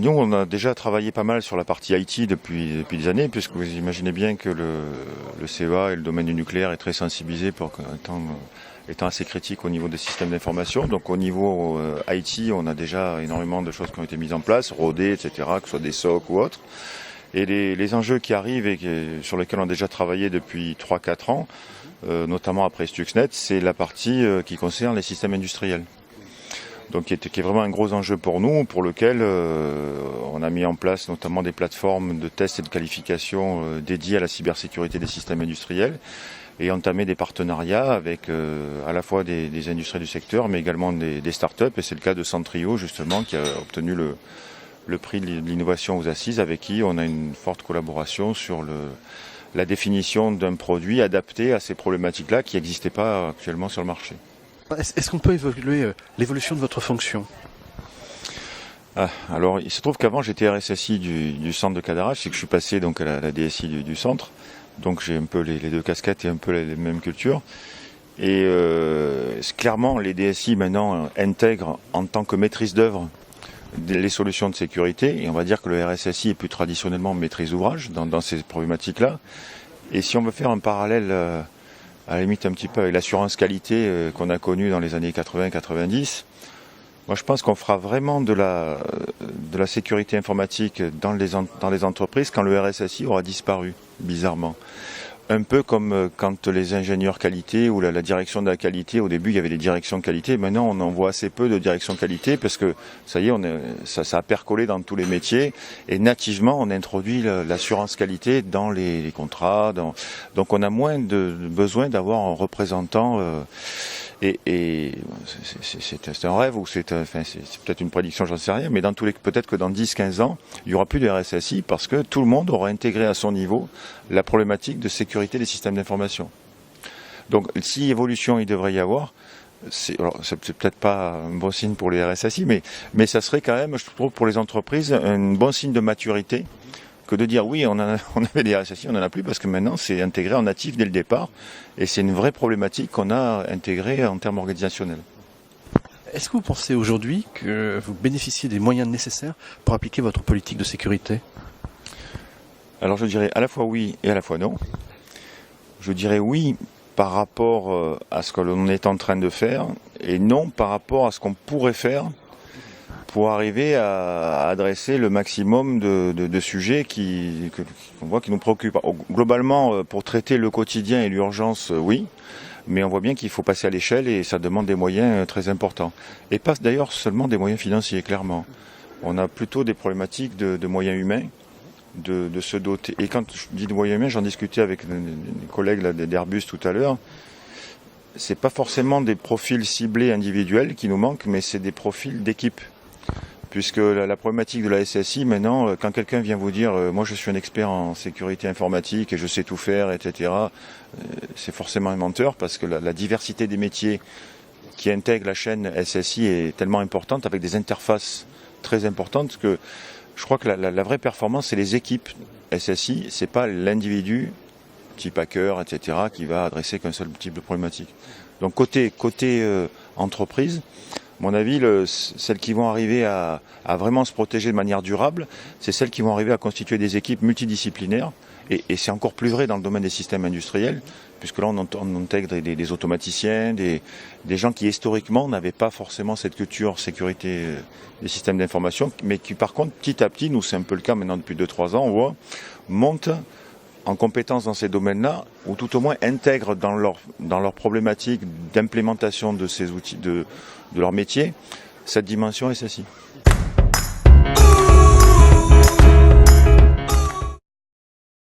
Nous, on a déjà travaillé pas mal sur la partie IT depuis des années, puisque vous imaginez bien que le CEA et le domaine du nucléaire est très sensibilisé étant assez critique au niveau des systèmes d'information. Donc au niveau IT, on a déjà énormément de choses qui ont été mises en place, rodées, etc., que ce soit des SOC ou autres. Et les enjeux qui arrivent et sur lesquels on a déjà travaillé depuis 3-4 ans, notamment après Stuxnet, c'est la partie qui concerne les systèmes industriels. Donc qui est vraiment un gros enjeu pour nous, pour lequel on a mis en place notamment des plateformes de tests et de qualification dédiées à la cybersécurité des systèmes industriels et entamé des partenariats avec à la fois des industries du secteur mais également des startups, et c'est le cas de Centrio justement qui a obtenu le prix de l'innovation aux assises, avec qui on a une forte collaboration sur la définition d'un produit adapté à ces problématiques-là qui n'existaient pas actuellement sur le marché. Est-ce qu'on peut évaluer l'évolution de votre fonction ? Alors, il se trouve qu'avant, j'étais RSSI du centre de Cadarache, c'est que je suis passé donc à la DSI du centre. Donc, j'ai un peu les deux casquettes et un peu les mêmes cultures. Et clairement, les DSI maintenant intègrent en tant que maîtrise d'œuvre les solutions de sécurité. Et on va dire que le RSSI est plus traditionnellement maîtrise d'ouvrage dans ces problématiques-là. Et si on veut faire un parallèle à la limite un petit peu avec l'assurance qualité qu'on a connue dans les années 80-90. Moi, je pense qu'on fera vraiment de la sécurité informatique dans les entreprises quand le RSSI aura disparu, bizarrement. Un peu comme quand les ingénieurs qualité ou la direction de la qualité, au début il y avait les directions qualité, maintenant on en voit assez peu de direction qualité parce que ça y est, ça a percolé dans tous les métiers et nativement on introduit l'assurance qualité dans les contrats. Donc on a moins de besoin d'avoir un représentant et c'est un rêve ou c'est peut-être une prédiction, j'en sais rien, mais peut-être que dans 10-15 ans, il n'y aura plus de RSSI parce que tout le monde aura intégré à son niveau la problématique de sécurité des systèmes d'information. Donc si évolution il devrait y avoir, c'est peut-être pas un bon signe pour les RSSI, mais ça serait quand même, je trouve, pour les entreprises, un bon signe de maturité que de dire oui, on avait des RSSI, on n'en a plus parce que maintenant c'est intégré en natif dès le départ et c'est une vraie problématique qu'on a intégrée en termes organisationnels. Est-ce que vous pensez aujourd'hui que vous bénéficiez des moyens nécessaires pour appliquer votre politique de sécurité ? Alors je dirais à la fois oui et à la fois non. Je dirais oui par rapport à ce que l'on est en train de faire et non par rapport à ce qu'on pourrait faire pour arriver à adresser le maximum de sujets qu'on voit qui nous préoccupent. Globalement, pour traiter le quotidien et l'urgence, oui, mais on voit bien qu'il faut passer à l'échelle et ça demande des moyens très importants. Et pas d'ailleurs seulement des moyens financiers, clairement. On a plutôt des problématiques de moyens humains, de se doter. Et quand je dis de moyens humains, j'en discutais avec des collègues d'Airbus tout à l'heure. C'est pas forcément des profils ciblés individuels qui nous manquent, mais c'est des profils d'équipe. Puisque la problématique de la SSI, maintenant, quand quelqu'un vient vous dire « moi je suis un expert en sécurité informatique et je sais tout faire, etc. », c'est forcément un menteur parce que la diversité des métiers qui intègrent la chaîne SSI est tellement importante, avec des interfaces très importantes, que je crois que la vraie performance, c'est les équipes SSI, c'est pas l'individu, type hacker, etc., qui va adresser qu'un seul type de problématique. Donc côté entreprise, à mon avis, celles qui vont arriver à vraiment se protéger de manière durable, c'est celles qui vont arriver à constituer des équipes multidisciplinaires. Et c'est encore plus vrai dans le domaine des systèmes industriels, puisque là on intègre des automaticiens, des gens qui historiquement n'avaient pas forcément cette culture sécurité des systèmes d'information, mais qui par contre petit à petit, nous c'est un peu le cas maintenant depuis 2-3 ans, on voit, montent en compétences dans ces domaines-là, ou tout au moins intègrent dans leur problématique d'implémentation de ces outils, de leur métier, cette dimension SSI.